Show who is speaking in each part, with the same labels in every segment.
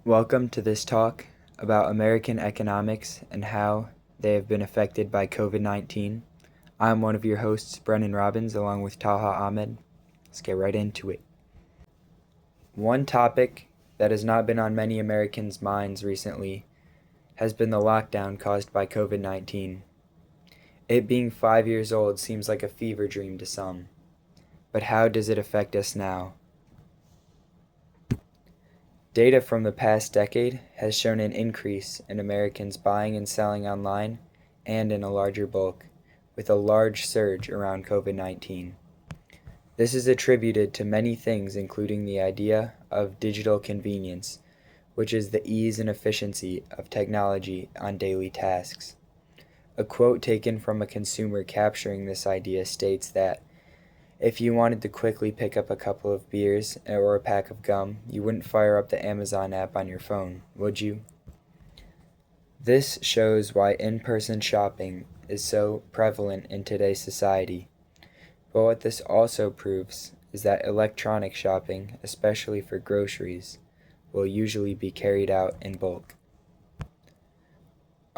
Speaker 1: Welcome to this talk about American economics and how they have been affected by COVID-19. I'm one of your hosts, Brennan Robbins, along with Talha, Ahmed. Let's get right into it. One topic that has not been on many Americans' minds recently has been the lockdown caused by COVID-19. It being 5 years old seems like a fever dream to some. But how does it affect us now? Data from the past decade has shown an increase in Americans buying and selling online and in a larger bulk, with a large surge around COVID-19. This is attributed to many things, including the idea of digital convenience, which is the ease and efficiency of technology on daily tasks. A quote taken from a consumer capturing this idea states that if you wanted to quickly pick up a couple of beers or a pack of gum, you wouldn't fire up the Amazon app on your phone, would you? This shows why in-person shopping is so prevalent in today's society. But what this also proves is that electronic shopping, especially for groceries, will usually be carried out in bulk.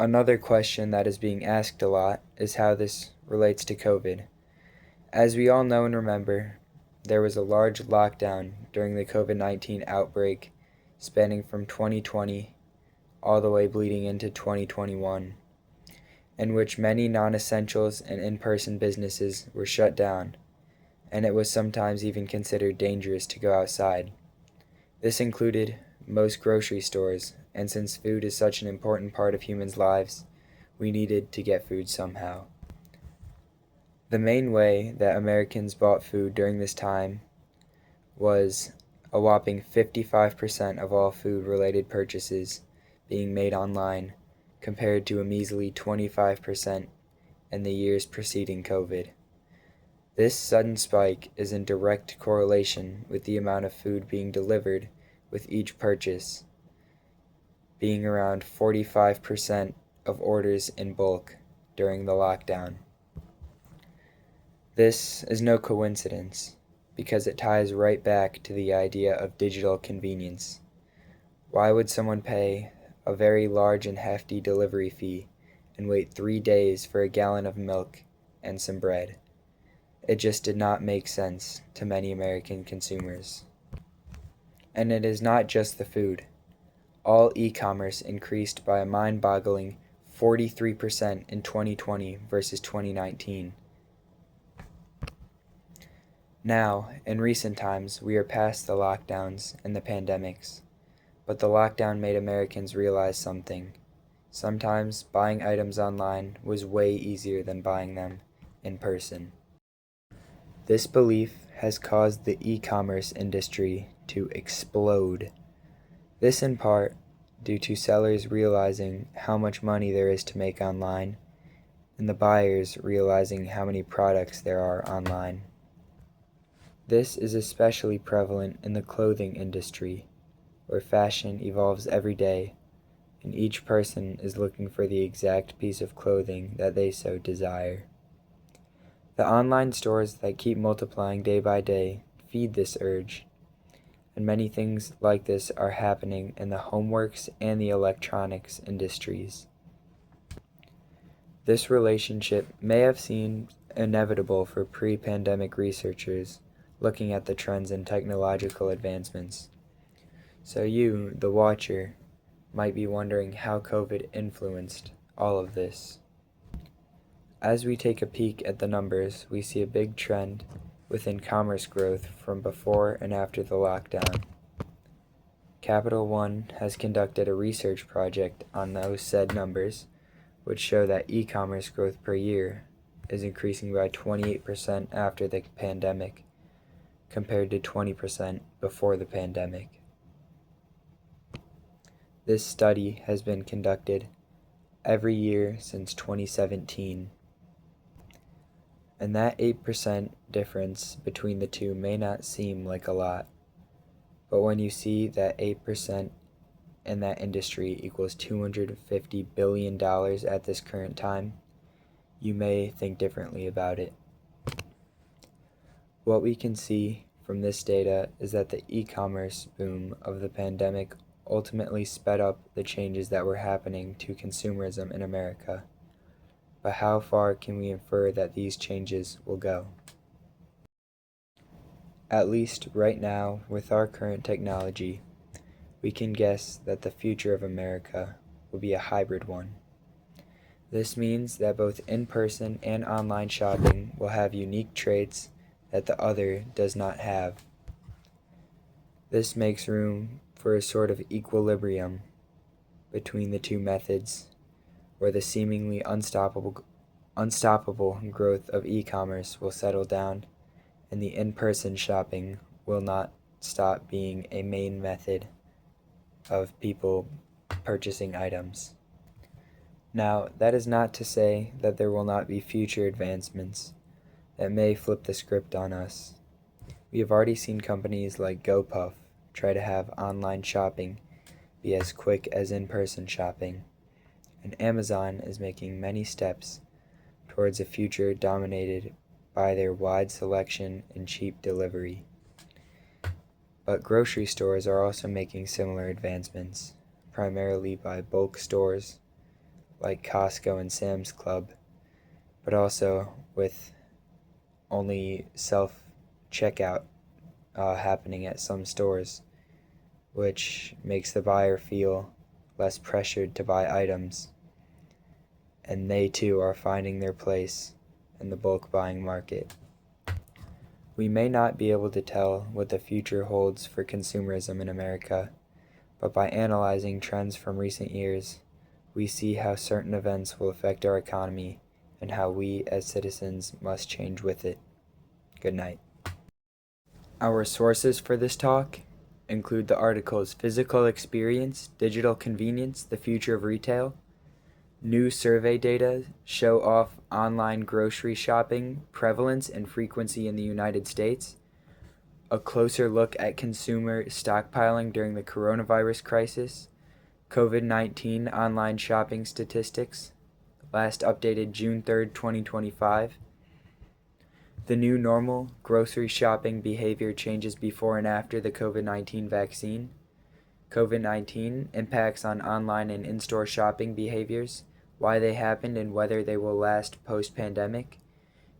Speaker 1: Another question that is being asked a lot is how this relates to COVID. As we all know and remember, there was a large lockdown during the COVID-19 outbreak spanning from 2020 all the way bleeding into 2021, in which many non-essentials and in-person businesses were shut down, and it was sometimes even considered dangerous to go outside. This included most grocery stores, and since food is such an important part of humans' lives, we needed to get food somehow. The main way that Americans bought food during this time was a whopping 55% of all food-related purchases being made online, compared to a measly 25% in the years preceding COVID. This sudden spike is in direct correlation with the amount of food being delivered with each purchase, being around 45% of orders in bulk during the lockdown. This is no coincidence, because it ties right back to the idea of digital convenience. Why would someone pay a very large and hefty delivery fee and wait 3 days for a gallon of milk and some bread? It just did not make sense to many American consumers. And it is not just the food. All e-commerce increased by a mind-boggling 43% in 2020 versus 2019. Now, in recent times, we are past the lockdowns and the pandemics, but the lockdown made Americans realize something. Sometimes buying items online was way easier than buying them in person. This belief has caused the e-commerce industry to explode. This in part due to sellers realizing how much money there is to make online, and the buyers realizing how many products there are online. This is especially prevalent in the clothing industry, where fashion evolves every day, and each person is looking for the exact piece of clothing that they so desire. The online stores that keep multiplying day by day feed this urge, and many things like this are happening in the homeworks and the electronics industries. This relationship may have seemed inevitable for pre-pandemic researchers looking at the trends in technological advancements. So you, the watcher, might be wondering how COVID influenced all of this. As we take a peek at the numbers, we see a big trend within commerce growth from before and after the lockdown. Capital One has conducted a research project on those said numbers, which show that e-commerce growth per year is increasing by 28% after the pandemic, compared to 20% before the pandemic. This study has been conducted every year since 2017. And that 8% difference between the two may not seem like a lot, but when you see that 8% in that industry equals $250 billion at this current time, you may think differently about it. What we can see from this data is that the e-commerce boom of the pandemic ultimately sped up the changes that were happening to consumerism in America. But how far can we infer that these changes will go? At least right now, with our current technology, we can guess that the future of America will be a hybrid one. This means that both in-person and online shopping will have unique traits that the other does not have. This makes room for a sort of equilibrium between the two methods, where the seemingly unstoppable growth of e-commerce will settle down and the in-person shopping will not stop being a main method of people purchasing items. Now, that is not to say that there will not be future advancements that may flip the script on us. We have already seen companies like GoPuff try to have online shopping be as quick as in-person shopping, and Amazon is making many steps towards a future dominated by their wide selection and cheap delivery. But grocery stores are also making similar advancements, primarily by bulk stores like Costco and Sam's Club, but also with only self-checkout happening at some stores, which makes the buyer feel less pressured to buy items, and they too are finding their place in the bulk buying market. We may not be able to tell what the future holds for consumerism in America, but by analyzing trends from recent years, we see how certain events will affect our economy and how we as citizens must change with it. Good night. Our sources for this talk include the articles Physical Experience, Digital Convenience, The Future of Retail, New survey data show off online grocery shopping prevalence and frequency in the United States, a closer look at consumer stockpiling during the coronavirus crisis, COVID-19 online shopping statistics, last updated June 3rd, 2025, the new normal, grocery shopping behavior changes before and after the COVID-19 vaccine, COVID-19 impacts on online and in-store shopping behaviors, why they happened and whether they will last post-pandemic,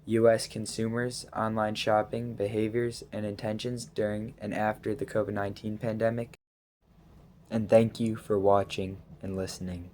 Speaker 1: U.S. consumers' online shopping behaviors and intentions during and after the COVID-19 pandemic. And thank you for watching and listening.